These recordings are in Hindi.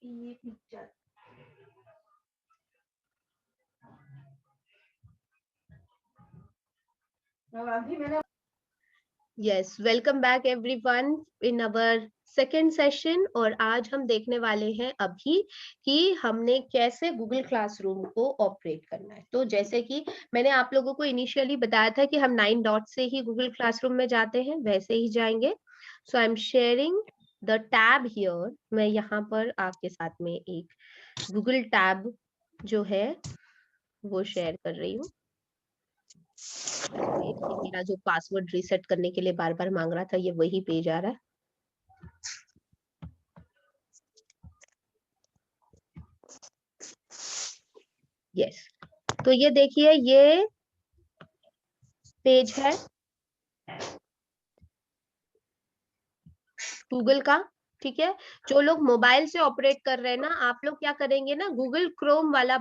ये पिक्चर अभी मैंने yes, welcome back everyone in our second session. और आज हम देखने वाले हैं अभी कि हमने कैसे गूगल क्लासरूम को ऑपरेट करना है। तो जैसे कि मैंने आप लोगों को इनिशियली बताया था कि हम 9 डॉट से ही गूगल क्लासरूम में जाते हैं, वैसे ही जाएंगे। So I am sharing the tab here. मैं यहाँ पर आपके साथ में एक गूगल टैब जो है वो शेयर कर रही हूँ। मेरा जो पासवर्ड रीसेट करने के लिए बार बार मांग रहा था, ये वही पेज आ रहा है। यस, तो ये देखिए, ये पेज है गूगल का। ठीक है, जो लोग मोबाइल से ऑपरेट कर रहे हैं ना, आप लोग क्या करेंगे ना, गूगल क्रोम वाला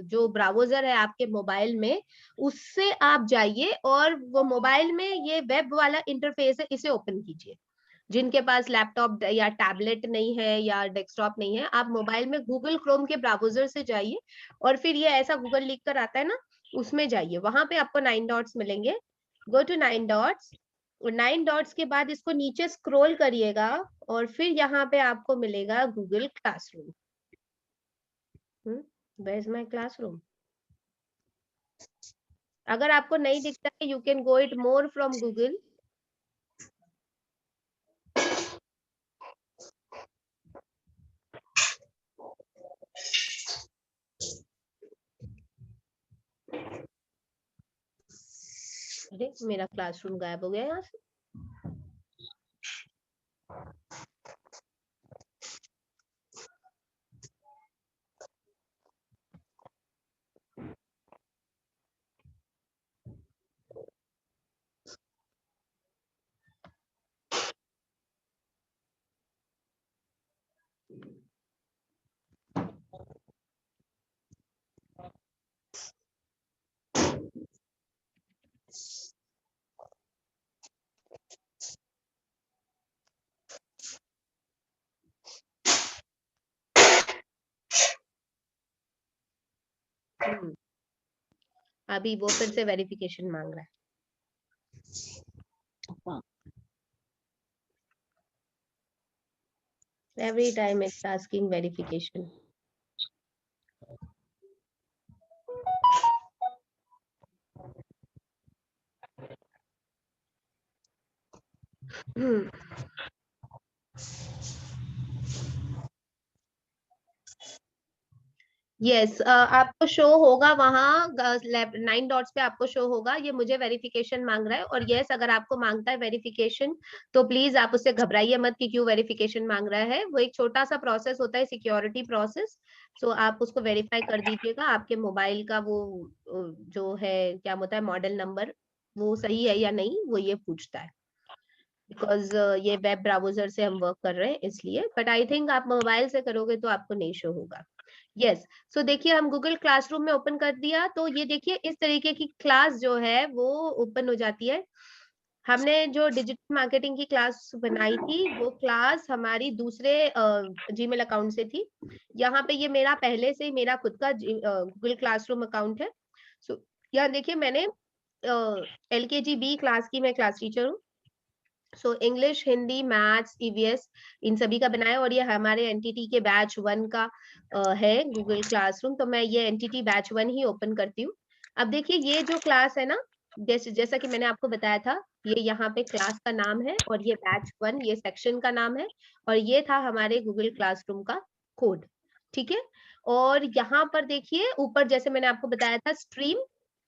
जो ब्राउजर है आपके मोबाइल में, उससे आप जाइए और वो मोबाइल में ये वेब वाला इंटरफेस है, इसे ओपन कीजिए। जिनके पास लैपटॉप या टैबलेट नहीं है या डेस्कटॉप नहीं है, आप मोबाइल में गूगल क्रोम के ब्राउजर से जाइए और फिर ये ऐसा गूगल लिख कर आता है ना, उसमें जाइए। वहां पे आपको 9 डॉट्स मिलेंगे। Go to 9 dots. 9 डॉट्स के बाद इसको नीचे स्क्रॉल करिएगा और फिर यहाँ पे आपको मिलेगा Google classroom. Where is my classroom? अगर आपको नहीं दिखता है, you can go it more from Google. अरे, मेरा क्लासरूम गायब हो गया यहाँ से। अभी वो फिर से वेरिफिकेशन मांग रहा है। Every time it's asking verification. Yes, आपको शो होगा वहाँ 9 डॉट्स पे आपको शो होगा, ये मुझे वेरिफिकेशन मांग रहा है। और यस, अगर आपको मांगता है वेरिफिकेशन तो प्लीज आप उससे घबराइए मत कि क्यों वेरिफिकेशन मांग रहा है। वो एक छोटा सा प्रोसेस होता है, सिक्योरिटी प्रोसेस। सो आप उसको वेरीफाई कर दीजिएगा। आपके मोबाइल का वो जो है क्या होता है, मॉडल नंबर, वो सही है या नहीं, वो ये पूछता है। बिकॉज ये वेब ब्राउजर से हम वर्क कर रहे हैं इसलिए। बट आई थिंक आप मोबाइल से करोगे तो आपको नहीं शो होगा। यस, सो देखिए, हम गूगल क्लासरूम में ओपन कर दिया तो ये देखिए इस तरीके की क्लास जो है वो ओपन हो जाती है। हमने जो डिजिटल मार्केटिंग की क्लास बनाई थी, वो क्लास हमारी दूसरे जीमेल अकाउंट से थी। यहाँ पे ये मेरा पहले से ही मेरा खुद का गूगल क्लासरूम अकाउंट है। सो यहाँ देखिए, मैंने LKG B क्लास की मैं क्लास टीचर हूँ। So English, Hindi, maths, EVS, इन सभी का बनाया। और ये हमारे एनटीटी के बैच 1 का है गूगल क्लासरूम। तो मैं ये एनटीटी बैच 1 ही ओपन करती हूँ। अब देखिए, ये जो क्लास है ना, जैसा कि मैंने आपको बताया था, ये यहाँ पे क्लास का नाम है और ये बैच 1 ये सेक्शन का नाम है। और ये था हमारे गूगल क्लासरूम का कोड। ठीक है, और यहाँ पर देखिए ऊपर जैसे मैंने आपको बताया था स्ट्रीम।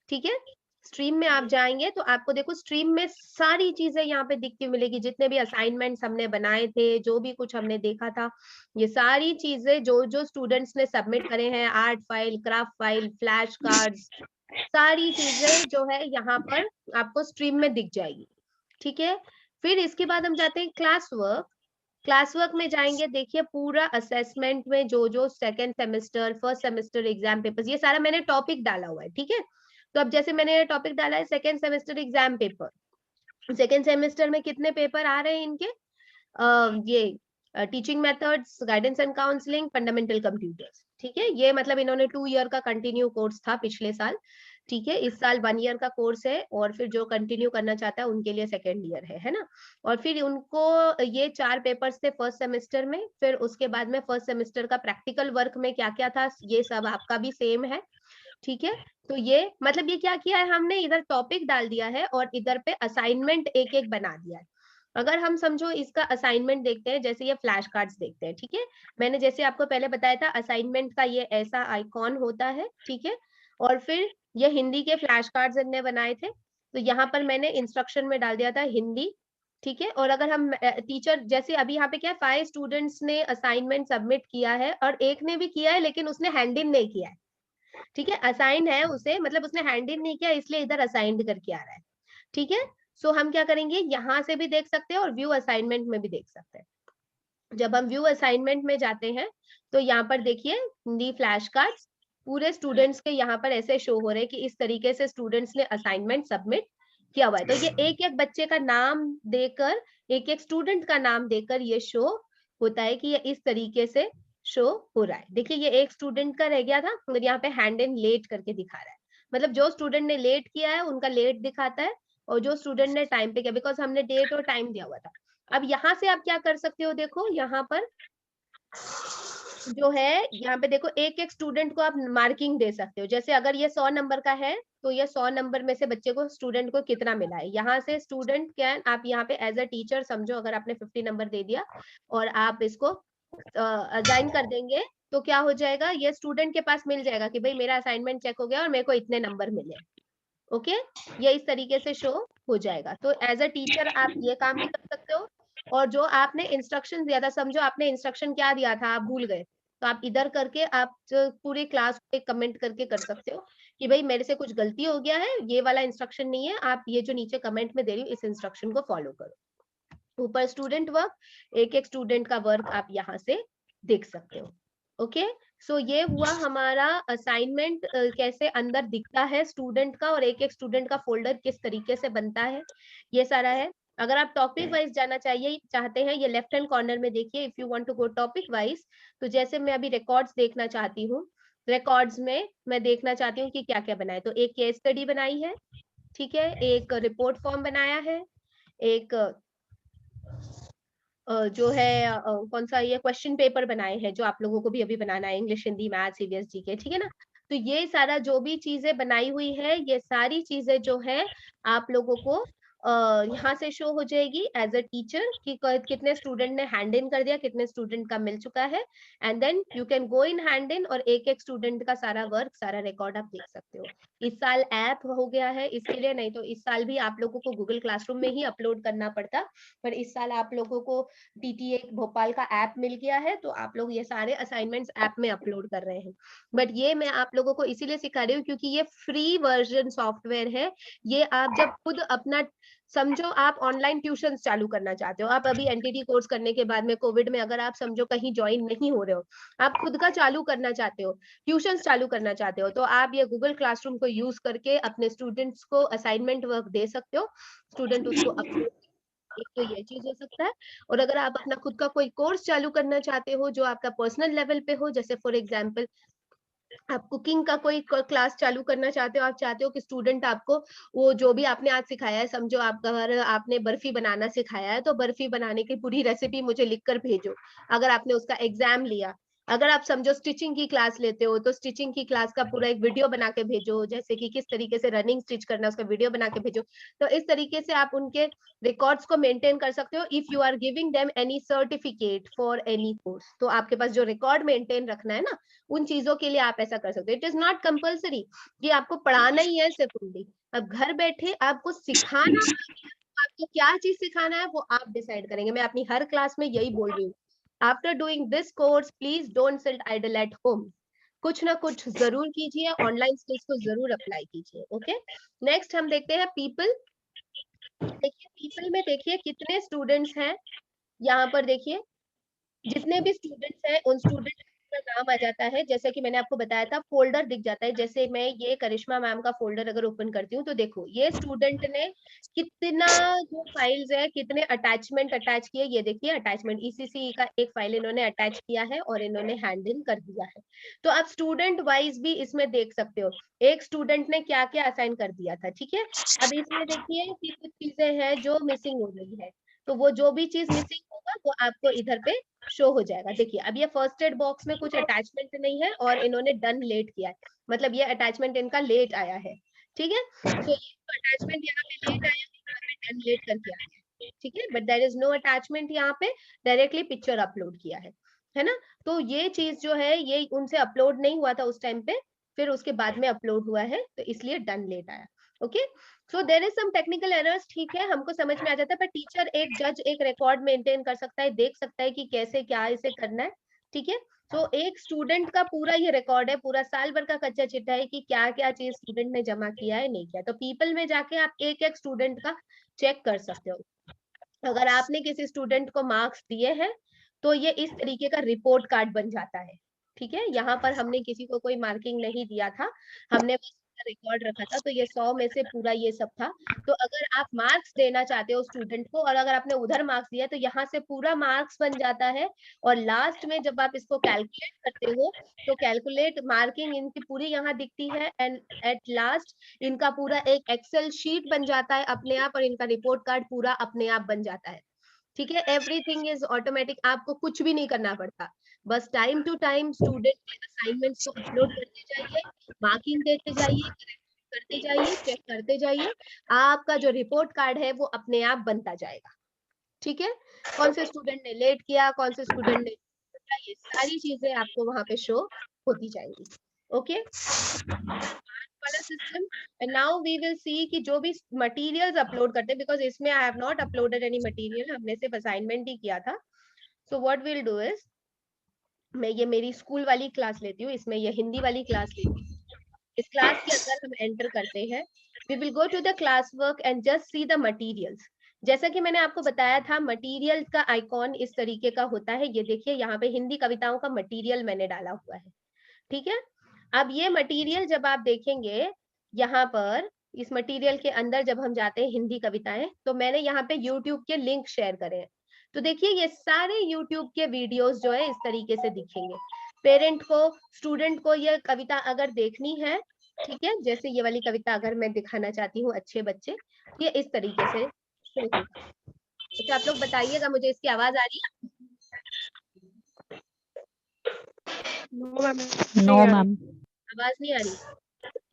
ठीक है, स्ट्रीम में आप जाएंगे तो आपको देखो स्ट्रीम में सारी चीजें यहाँ पे दिखती मिलेगी। जितने भी असाइनमेंट्स हमने बनाए थे, जो भी कुछ हमने देखा था, ये सारी चीजें जो जो स्टूडेंट्स ने सबमिट करे हैं, art file, craft file, flash cards, सारी चीजें जो है यहाँ पर आपको स्ट्रीम में दिख जाएगी। ठीक है, फिर इसके बाद हम जाते हैं क्लास वर्क। क्लास वर्क में जाएंगे, देखिए पूरा असेसमेंट में जो जो second semester, first semester exam papers, ये सारा मैंने टॉपिक डाला हुआ है। ठीक है, तो अब जैसे मैंने टॉपिक डाला है second semester exam paper. Second semester में कितने पेपर आ रहे हैं इनके? ये teaching methods, guidance and counselling, fundamental computers. ठीक है, ये मतलब इन्होंने 2 ईयर का कंटिन्यू कोर्स था पिछले साल। ठीक है, इस साल 1 ईयर का कोर्स है, और फिर जो कंटिन्यू करना चाहता है उनके लिए सेकेंड ईयर है ना। और फिर उनको ये 4 पेपर्स थे फर्स्ट सेमेस्टर में, फिर उसके बाद में फर्स्ट सेमेस्टर का प्रैक्टिकल वर्क में क्या क्या था ये सब आपका भी सेम है। ठीक है, तो ये मतलब ये क्या किया है हमने, इधर टॉपिक डाल दिया है और इधर पे असाइनमेंट एक एक बना दिया है। अगर हम समझो इसका असाइनमेंट देखते हैं, जैसे ये फ्लैश कार्ड्स देखते हैं। ठीक है, मैंने जैसे आपको पहले बताया था असाइनमेंट का ये ऐसा आइकॉन होता है। ठीक है, और फिर ये हिंदी के फ्लैश कार्ड्स इनने बनाए थे, तो यहाँ पर मैंने इंस्ट्रक्शन में डाल दिया था हिंदी। ठीक है, और अगर हम टीचर जैसे अभी यहाँ पे क्या है, 5 स्टूडेंट्स ने असाइनमेंट सबमिट किया है और एक ने भी किया है लेकिन उसने हैंड इन नहीं किया है। ठीक है, असाइन है उसे, मतलब उसने हैंड इन नहीं किया इसलिए इधर असाइंड करके आ रहा है। ठीक है, सो हम क्या करेंगे, यहाँ से भी देख सकते हैं और व्यू असाइनमेंट में भी देख सकते हैं। जब हम व्यू असाइनमेंट में जाते हैं तो यहाँ पर देखिए हिंदी फ्लैश कार्ड्स पूरे स्टूडेंट्स के यहाँ पर ऐसे शो हो रहे हैं कि इस तरीके से स्टूडेंट्स ने असाइनमेंट सबमिट किया हुआ है। तो ये एक एक बच्चे का नाम देकर, एक एक स्टूडेंट का नाम देकर ये शो होता है कि ये इस तरीके से शो हो रहा है। देखिए ये एक स्टूडेंट का रह गया था, मगर यहाँ पे हैंड इन लेट करके दिखा रहा है, मतलब जो स्टूडेंट ने लेट किया है उनका लेट दिखाता है, और जो स्टूडेंट ने टाइम पे किया, बिकॉज हमने डेट और टाइम दिया हुआ था। अब यहाँ से आप क्या कर सकते हो, देखो यहाँ पर जो है, यहाँ पे देखो एक एक स्टूडेंट को आप मार्किंग दे सकते हो। जैसे अगर ये 100 नंबर का है तो ये 100 नंबर में से बच्चे को, स्टूडेंट को कितना मिला है, यहाँ से स्टूडेंट कैन, आप यहाँ पे एज अ टीचर समझो अगर आपने 50 नंबर दे दिया और आप इसको असाइन कर देंगे, तो क्या हो जाएगा, ये स्टूडेंट के पास मिल जाएगा कि भाई मेरा असाइनमेंट चेक हो गया और मेरे को इतने नंबर मिले। ओके, ये इस तरीके से शो हो जाएगा। तो एज अ टीचर आप ये काम भी कर सकते हो, और जो आपने इंस्ट्रक्शन दिया था, समझो आपने इंस्ट्रक्शन क्या दिया था आप भूल गए, तो आप इधर करके आप पूरी क्लास पे कमेंट करके कर सकते हो कि भाई मेरे से कुछ गलती हो गया है, ये वाला इंस्ट्रक्शन नहीं है, आप ये जो नीचे कमेंट में दे रही हूँ इस इंस्ट्रक्शन को फॉलो करो। ऊपर स्टूडेंट वर्क, एक एक स्टूडेंट का वर्क आप यहाँ से देख सकते हो। ओके, सो ये हुआ हमारा असाइनमेंट कैसे अंदर दिखता है स्टूडेंट का, और एक एक स्टूडेंट का फोल्डर किस तरीके से बनता है, ये सारा है। अगर आप टॉपिक वाइज जाना चाहिए चाहते हैं, ये लेफ्ट हैंड कॉर्नर में देखिए, if you want to go topic wise, तो जैसे मैं अभी रिकॉर्ड्स देखना चाहती हूँ, रिकॉर्ड्स में मैं देखना चाहती हूँ कि क्या क्या बनाए, तो एक केस स्टडी बनाई है। ठीक है, एक रिपोर्ट फॉर्म बनाया है, एक जो है कौन सा ये क्वेश्चन पेपर बनाए हैं जो आप लोगों को भी अभी बनाना है, English, Hindi, math, CBS, GK. ठीक है ना, तो ये सारा जो भी चीजें बनाई हुई है, ये सारी चीजें जो है आप लोगों को यहाँ से शो हो जाएगी एज अ टीचर कि कितने स्टूडेंट ने हैंड इन कर दिया, कितने स्टूडेंट का मिल चुका है, and then you can go in hand in, और एक एक स्टूडेंट का सारा वर्क, सारा रिकॉर्ड आप देख सकते हो। इस साल ऐप हो गया है इसके लिए, नहीं तो इस साल भी आप लोगों को गूगल क्लासरूम में ही अपलोड करना पड़ता, पर इस साल आप लोगों को टीटीए भोपाल का ऐप मिल गया है, तो आप लोग ये सारे असाइनमेंट्स ऐप में अपलोड कर रहे हैं। बट ये मैं आप लोगों को इसीलिए सिखा रही हूँ क्योंकि ये फ्री वर्जन सॉफ्टवेयर है। ये आप जब खुद अपना, समझो आप ऑनलाइन ट्यूशन चालू करना चाहते हो, आप अभी एनटीटी कोर्स करने के बाद में कोविड में अगर आप समझो कहीं ज्वाइन नहीं हो रहे हो, आप खुद का चालू करना चाहते हो, ट्यूशन चालू करना चाहते हो, तो आप ये गूगल क्लासरूम को यूज करके अपने स्टूडेंट्स को असाइनमेंट वर्क दे सकते हो, स्टूडेंट उसको अपलोड, एक तो ये चीज हो सकता है। और अगर आप अपना खुद का कोई कोर्स चालू करना चाहते हो जो आपका पर्सनल लेवल पे हो, जैसे फॉर एग्जांपल आप कुकिंग का कोई क्लास चालू करना चाहते हो, आप चाहते हो कि स्टूडेंट आपको वो जो भी आपने आज सिखाया है, समझो आप अगर आपने बर्फी बनाना सिखाया है तो बर्फी बनाने की पूरी रेसिपी मुझे लिखकर भेजो। अगर आपने उसका एग्जाम लिया, अगर आप समझो स्टिचिंग की क्लास लेते हो तो स्टिचिंग की क्लास का पूरा एक वीडियो बना के भेजो, जैसे कि किस तरीके से रनिंग स्टिच करना है उसका वीडियो बना के भेजो। तो इस तरीके से आप उनके रिकॉर्ड्स को मेंटेन कर सकते हो। If you are giving them any certificate for any course, तो आपके पास जो रिकॉर्ड मेंटेन रखना है ना, उन चीजों के लिए आप ऐसा कर सकते हो। इट इज नॉट कंपल्सरी कि आपको पढ़ाना ही है सिर्फ हिंदी, अब घर बैठे आपको सिखाना, आपको क्या चीज सिखाना है वो आप डिसाइड करेंगे। मैं अपनी हर क्लास में यही बोल रही हूँ, after doing this course please don't sit idle at home, कुछ ना कुछ जरूर कीजिए, ऑनलाइन स्किल्स को जरूर अप्लाई कीजिए। ओके, नेक्स्ट हम देखते हैं पीपल। देखिए पीपल में देखिए कितने स्टूडेंट्स हैं, यहाँ पर देखिए जितने भी स्टूडेंट्स हैं उन स्टूडेंट का नाम आ जाता है, जैसे कि मैंने आपको बताया था फोल्डर दिख जाता है। जैसे मैं ये करिश्मा मैम का फोल्डर अगर ओपन करती हूँ तो देखो ये स्टूडेंट ने कितना जो फाइल्स है, कितने अटैचमेंट अटैच किए, ये देखिए अटैचमेंट ईसीसी का एक फाइल इन्होंने अटैच किया है और इन्होंने हैंडल कर दिया है। तो आप स्टूडेंट वाइज भी इसमें देख सकते हो एक स्टूडेंट ने क्या क्या असाइन कर दिया था। ठीक है, अब इसमें देखिए कि कुछ चीजें हैं जो मिसिंग हो गई है, तो वो जो भी चीज मिसिंग होगा वो आपको इधर पे शो हो जाएगा। देखिए अब ये फर्स्ट एड बॉक्स में कुछ अटैचमेंट नहीं है और इन्होंने डन लेट किया है, मतलब ये अटैचमेंट इनका लेट आया है। ठीक है, सो ये अटैचमेंट यहाँ पे लेट आया है, यहाँ पे डन लेट करके आया है। ठीक है, but there is no attachment, यहाँ पे डायरेक्टली पिक्चर अपलोड किया है ना। तो ये चीज जो है ये उनसे अपलोड नहीं हुआ था उस टाइम पे, फिर उसके बाद में अपलोड हुआ है, तो इसलिए डन लेट आया। Okay, so there is some technical errors, ठीक है, हमको समझ में आ जाता है, पर टीचर एक जज एक रिकॉर्ड मेंटेन कर सकता है, देख सकता है कि कैसे क्या इसे करना है। ठीक है, तो एक स्टूडेंट का पूरा ये रिकॉर्ड है, पूरा साल भर का कच्चा चिट्ठा है कि क्या क्या चीज स्टूडेंट ने जमा किया है नहीं किया। तो पीपल में जाके आप एक एक स्टूडेंट का चेक कर सकते हो। अगर आपने किसी स्टूडेंट को मार्क्स दिए हैं तो ये इस तरीके का रिपोर्ट कार्ड बन जाता है। ठीक है, यहाँ पर हमने किसी को कोई मार्किंग नहीं दिया था, हमने बस रिकॉर्ड रखा था, तो ये 100 में से पूरा ये सब था। तो अगर आप मार्क्स देना चाहते हो स्टूडेंट को और अगर आपने उधर मार्क्स दिया तो यहाँ से पूरा मार्क्स बन जाता है, और लास्ट में जब आप इसको कैलकुलेट करते हो तो कैलकुलेट मार्किंग इनकी पूरी यहाँ दिखती है, एंड एट लास्ट इनका पूरा एक एक्सेल शीट बन जाता है अपने आप, और इनका रिपोर्ट कार्ड पूरा अपने आप बन जाता है। ठीक है, एवरीथिंग इज ऑटोमेटिक, आपको कुछ भी नहीं करना पड़ता, बस टाइम टू टाइम स्टूडेंट के असाइनमेंट्स को अपलोड करते जाइए, मार्किंग देते जाइए, करते जाइए, चेक करते जाइए, आपका जो रिपोर्ट कार्ड है वो अपने आप बनता जाएगा। ठीक है, कौन से स्टूडेंट ने लेट किया, कौन से स्टूडेंट ने, ये सारी चीजें आपको वहां पे शो होती जाएंगी। ओके, वाला system. And now we will see कि जो भी मटेरियल्स अपलोड करते हैं, बिकॉज इसमें I have not uploaded any material, हमने सिर्फ असाइनमेंट ही किया था। So what will do is, मैं ये मेरी स्कूल वाली क्लास लेती हूँ, इसमें ये हिंदी वाली क्लास लेती हूँ। इस क्लास के अंदर हम एंटर करते हैं, we will go to the class work and just see the materials. जैसा कि मैंने आपको बताया था, मटेरियल का आइकॉन इस तरीके का होता है, ये देखिए यहाँ पे हिंदी कविताओं का मटेरियल मैंने डाला हुआ है। ठीक है, अब ये मटेरियल जब आप देखेंगे यहाँ पर, इस मटेरियल के अंदर जब हम जाते हैं हिंदी कविताएं, तो मैंने यहाँ पे यूट्यूब के लिंक शेयर करे हैं। तो देखिए ये सारे यूट्यूब के वीडियोस जो है इस तरीके से दिखेंगे। पेरेंट को, स्टूडेंट को ये कविता अगर देखनी है, ठीक है, जैसे ये वाली कविता अगर मैं दिखाना चाहती हूँ अच्छे बच्चे, ये इस तरीके से show होगा। अच्छा आप लोग बताइएगा मुझे इसकी आवाज आ रही है? No ma'am. आवाज नहीं आ रही?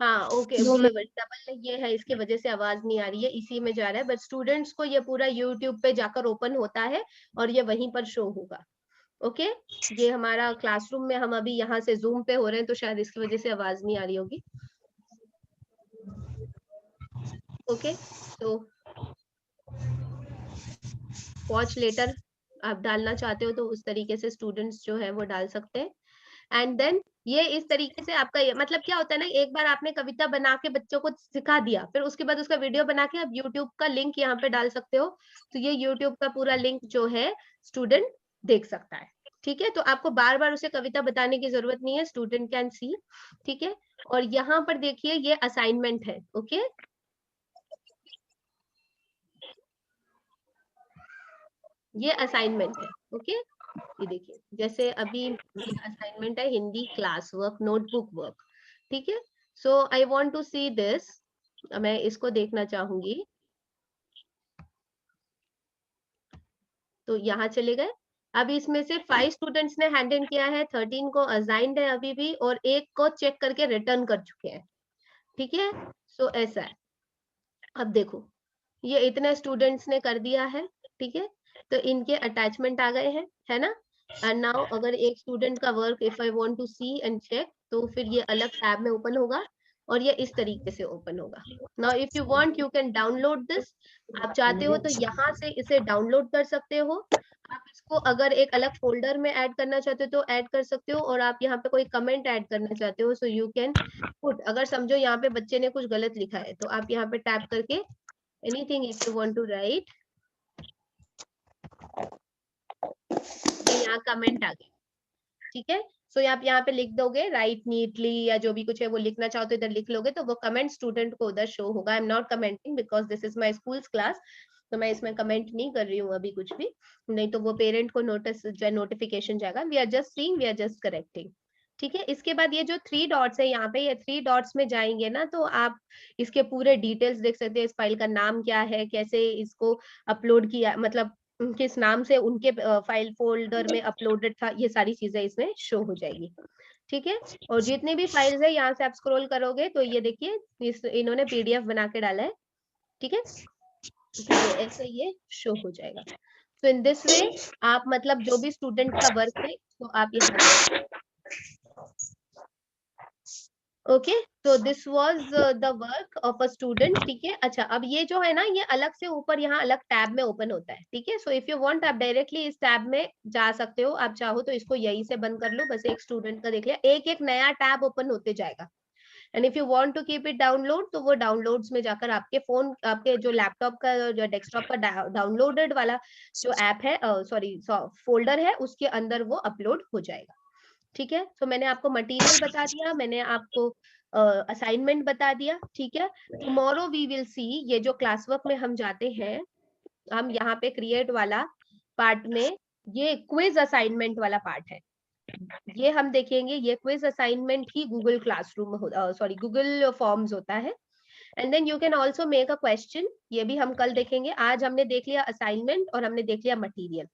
हाँ ओके, नो ये डबल ये है, इसकी वजह से आवाज नहीं आ रही है, इसी में जा रहा है, बट स्टूडेंट्स को ये पूरा यूट्यूब पे जाकर ओपन होता है और ये वहीं पर शो होगा। ओके, ये हमारा क्लासरूम में, हम अभी यहाँ से जूम पे हो रहे हैं तो शायद इसकी वजह से आवाज नहीं आ रही होगी। ओके, तो वॉच लेटर आप डालना चाहते हो तो उस तरीके से स्टूडेंट्स जो है वो डाल सकते हैं। एंड देन ये इस तरीके से आपका, ये मतलब क्या होता है ना, एक बार आपने कविता बना के बच्चों को सिखा दिया, फिर उसके बाद उसका वीडियो बना के आप यूट्यूब का लिंक यहाँ पे डाल सकते हो, तो ये यूट्यूब का पूरा लिंक जो है स्टूडेंट देख सकता है। ठीक है, तो आपको बार बार उसे कविता बताने की जरूरत नहीं है, स्टूडेंट कैन सी। ठीक है, और यहाँ पर देखिए ये असाइनमेंट है। ओके, ये असाइनमेंट है। ओके, ये देखिए जैसे अभी ये असाइनमेंट है Hindi class work notebook work. ठीक है, so I want to see this, मैं इसको देखना चाहूंगी, तो यहाँ चले गए। अब इसमें से 5 स्टूडेंट्स ने हैंड इन किया है, 13 को असाइंड है अभी भी, और एक को चेक करके रिटर्न कर चुके हैं। ठीक है, सो ऐसा है। अब देखो ये इतने स्टूडेंट्स ने कर दिया है। ठीक है, तो इनके अटैचमेंट आ गए हैं, है ना। एंड नाउ अगर एक स्टूडेंट का work if I want to see and check, तो फिर ये अलग टैब में ओपन होगा और ये इस तरीके से ओपन होगा। Now if you want you can download this, आप चाहते हो तो यहाँ से इसे डाउनलोड कर सकते हो। आप इसको अगर एक अलग फोल्डर में ऐड करना चाहते हो तो ऐड कर सकते हो, और आप यहाँ पे कोई कमेंट ऐड करना चाहते हो सो यू कैन पुट, अगर समझो यहाँ पे बच्चे ने कुछ गलत लिखा है तो आप यहाँ पे टैप करके anything if you want to write, यहाँ कमेंट आ गया। ठीक है। सो आप यहाँ पे लिख दोगे राइट नीटली या जो भी कुछ है वो लिखना चाहो तो इधर लिख लोगे, तो वो कमेंट स्टूडेंट को उधर शो होगा। I am not commenting because this is my school class, तो मैं इसमें कमेंट नहीं कर रही हूँ अभी कुछ भी, नहीं तो वो पेरेंट को नोटिस नोटिफिकेशन जाएगा। We are just seeing, we are just correcting, ठीक है। इसके बाद ये जो 3 डॉट्स है यहाँ पे, ये 3 डॉट्स में जाएंगे ना तो आप इसके पूरे डिटेल्स देख सकते हैं। इस फाइल का नाम क्या है, कैसे इसको अपलोड किया, मतलब किस नाम से उनके फाइल फोल्डर में अपलोडेड था, ये सारी चीजें इसमें शो हो जाएगी, ठीक है। और जितने भी फाइल्स है यहाँ से आप स्क्रॉल करोगे तो ये देखिए इन्होंने पीडीएफ बना के डाला है, ठीक है। तो ऐसे ये शो हो जाएगा। तो इन दिस वे आप मतलब जो भी स्टूडेंट का वर्क है तो आप यहाँ ओके, तो this was the work of a student, ठीक है। अच्छा, अब ये जो है ना ये अलग से ऊपर यहाँ अलग टैब में ओपन होता है, ठीक है। सो इफ यू वांट आप डायरेक्टली इस टैब में जा सकते हो, आप चाहो तो इसको यहीं से बंद कर लो, बस एक स्टूडेंट का देख लिया, एक एक नया टैब ओपन होते जाएगा। And if you want to keep it download तो वो डाउनलोड्स में जाकर आपके फोन, आपके जो लैपटॉप का जो डेस्कटॉप का डाउनलोडेड वाला जो ऐप है, सॉरी फोल्डर है, उसके अंदर वो अपलोड हो जाएगा, ठीक है। तो मैंने आपको मटेरियल बता दिया, मैंने आपको असाइनमेंट बता दिया, ठीक है। टुमारो वी विल सी, ये जो क्लास वर्क में हम जाते हैं, हम यहाँ पे क्रिएट वाला पार्ट में ये क्विज असाइनमेंट वाला पार्ट है, ये हम देखेंगे। ये क्विज असाइनमेंट ही Google classroom sorry Google forms होता है। And then you can also make a question, ये भी हम कल देखेंगे। आज हमने देख लिया असाइनमेंट और हमने देख लिया मटेरियल,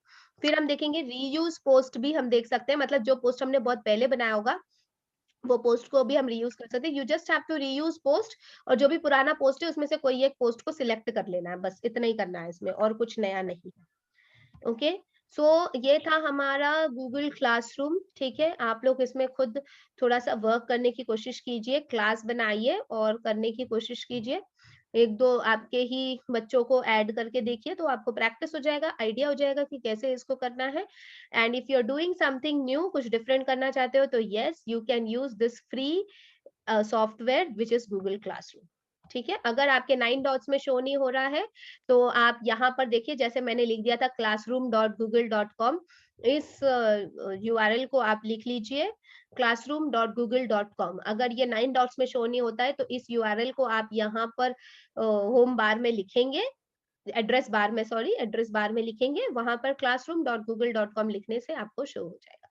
फिर हम देखेंगे रीयूज पोस्ट भी हम देख सकते हैं, मतलब जो पोस्ट हमने बहुत पहले बनाया होगा वो पोस्ट को भी हम रीयूज कर सकते हैं। You just have to reuse post, और जो भी पुराना पोस्ट है उसमें से कोई एक पोस्ट को सिलेक्ट कर लेना है, बस इतना ही करना है इसमें, और कुछ नया नहीं है, ओके। सो ये था हमारा गूगल क्लासरूम, ठीक है। आप लोग इसमें खुद थोड़ा सा वर्क करने की कोशिश कीजिए, क्लास बनाइए और करने की कोशिश कीजिए। एक दो आपके ही बच्चों को ऐड करके देखिए तो आपको प्रैक्टिस हो जाएगा, आइडिया हो जाएगा कि कैसे इसको करना है। And if you are doing something new, कुछ डिफरेंट करना चाहते हो तो yes you can use this free software which is Google classroom, ठीक है। अगर आपके 9 डॉट्स में शो नहीं हो रहा है तो आप यहाँ पर देखिए, जैसे मैंने लिख दिया था classroom.google.com, इस URL को आप लिख लीजिए classroom.google.com। अगर ये 9 डॉट्स में शो नहीं होता है तो इस URL को आप यहाँ पर होम बार में लिखेंगे, एड्रेस बार में, सॉरी एड्रेस बार में लिखेंगे, वहां पर classroom.google.com लिखने से आपको शो हो जाएगा।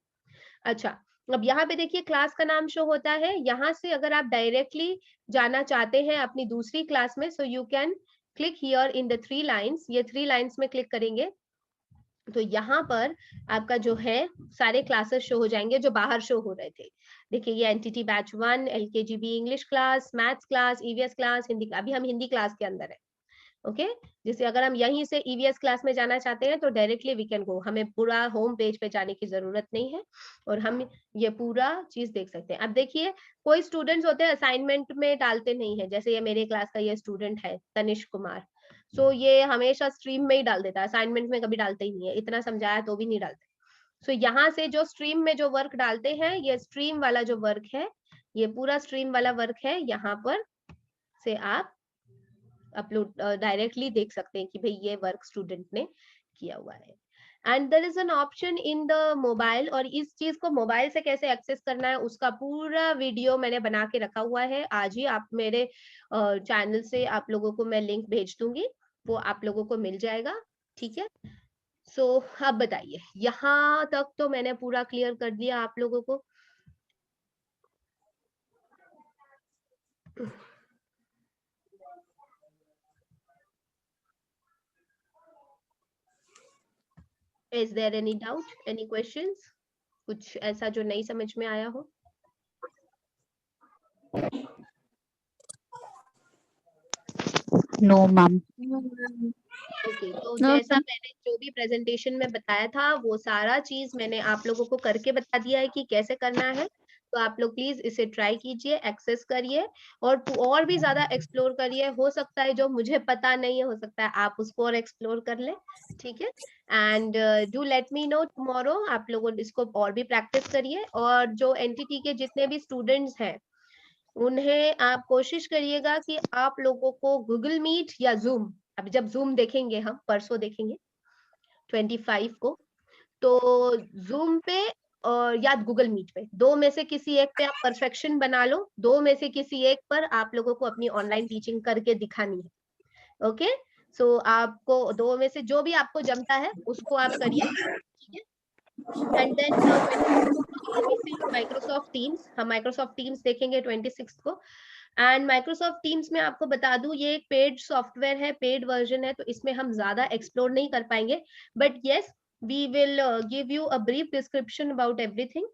अच्छा, अब यहाँ पे देखिए क्लास का नाम शो होता है, यहाँ से अगर आप डायरेक्टली जाना चाहते हैं अपनी दूसरी क्लास में, so you can click here in the 3 lines, ये 3 लाइन्स में क्लिक करेंगे तो यहाँ पर आपका जो है सारे क्लासेस शो हो जाएंगे जो बाहर शो हो रहे थे। देखिए ये NTT batch 1, LKGB English class, maths class, EVS class, Hindi, अभी हम हिंदी क्लास के अंदर है, ओके। जैसे अगर हम यहीं से EVS क्लास में जाना चाहते हैं तो डायरेक्टली वी कैन गो, हमें पूरा होम पेज पे जाने की जरूरत नहीं है और हम ये पूरा चीज देख सकते हैं। अब देखिए कोई स्टूडेंट्स होते हैं असाइनमेंट में डालते नहीं है, जैसे ये मेरे क्लास का ये स्टूडेंट है तनिष्क कुमार, सो ये हमेशा स्ट्रीम में ही डाल देता है, असाइनमेंट में कभी डालता ही नहीं है, इतना समझाया तो भी नहीं डालते। सो यहाँ से जो स्ट्रीम में जो वर्क डालते हैं, ये स्ट्रीम वाला जो वर्क है, ये पूरा स्ट्रीम वाला वर्क है, यहाँ पर से आप अपलोड डायरेक्टली देख सकते हैं कि भाई ये वर्क स्टूडेंट ने किया हुआ है। And there is an option in the mobile, और इस चीज को मोबाइल से कैसे एक्सेस करना है उसका पूरा वीडियो मैंने बना के रखा हुआ है। आज ही आप मेरे चैनल से आप लोगों को मैं लिंक भेज दूंगी, वो आप लोगों को मिल जाएगा, ठीक है। सो अब बताइए, यहाँ तक तो मैंने पूरा क्लियर कर दिया आप लोगों को। Is there any doubt, any questions, कुछ ऐसा जो नहीं समझ में आया हो? No ma'am. ओके, तो नो जैसा मैंने जो भी प्रेजेंटेशन में बताया था वो सारा चीज मैंने आप लोगों को करके बता दिया है कि कैसे करना है। तो आप लोग प्लीज इसे ट्राई कीजिए, एक्सेस करिए और भी ज्यादा एक्सप्लोर करिए। हो सकता है जो मुझे पता नहीं है, हो सकता है आप उसको और एक्सप्लोर कर ले, ठीक है। And do let me know tomorrow, आप लोगों इसको और भी प्रैक्टिस करिए। और जो एनटीटी के जितने भी स्टूडेंट्स हैं उन्हें आप कोशिश करिएगा कि आप लोगों को गूगल मीट या जूम, अब जब जूम देखेंगे हम परसों देखेंगे 25 को, तो जूम पे और या गूगल मीट पे, दो में से किसी एक पे आप परफेक्शन बना लो, दो में से किसी एक पर आप लोगों को अपनी ऑनलाइन टीचिंग करके दिखानी है। ओके, सो आपको दो में से जो भी आपको जमता है उसको आप करिए, ठीक है। एंड देन 26 माइक्रोसॉफ्ट टीम्स, हम माइक्रोसॉफ्ट टीम्स देखेंगे 26 को। एंड माइक्रोसॉफ्ट टीम्स में आपको बता दूं ये एक पेड सॉफ्टवेयर है, पेड वर्जन है, तो इसमें हम ज्यादा एक्सप्लोर नहीं कर पाएंगे, but yes we will give you a brief description about everything.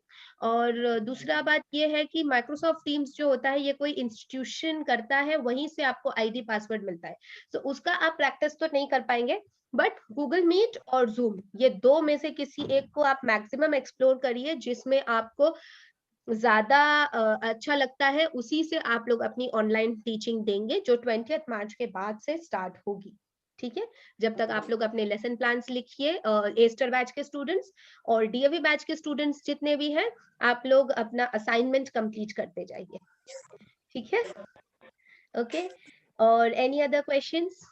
और दूसरा बात ये है कि माइक्रोसॉफ्ट टीम्स जो होता है ये कोई इंस्टीट्यूशन करता है, वहीं से आपको आईडी पासवर्ड मिलता है, तो उसका आप प्रैक्टिस तो नहीं कर पाएंगे, बट गूगल मीट और जूम ये दो में से किसी एक को आप मैक्सिमम एक्सप्लोर करिए, जिसमें आपको ज्यादा अच्छा लगता है, उसी से आप लोग अपनी ऑनलाइन टीचिंग देंगे, जो 20 मार्च के बाद से स्टार्ट होगी। ठीक है, जब तक आप लोग अपने लेसन प्लान्स लिखिए, एस्टर बैच के स्टूडेंट्स और डीएवी बैच के स्टूडेंट्स जितने भी हैं, आप लोग अपना असाइनमेंट कंप्लीट करते जाइए। ठीक है, ओके। और एनी अदर क्वेश्चंस,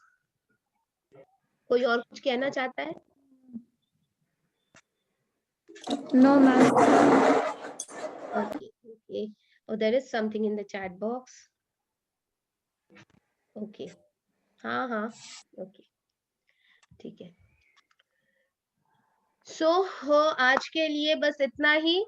कोई और कुछ कहना चाहता है? No, ma'am. Okay, okay. Oh, there is something in the chat box. Okay. हाँ हाँ, ओके, ठीक है। सो आज के लिए बस इतना ही।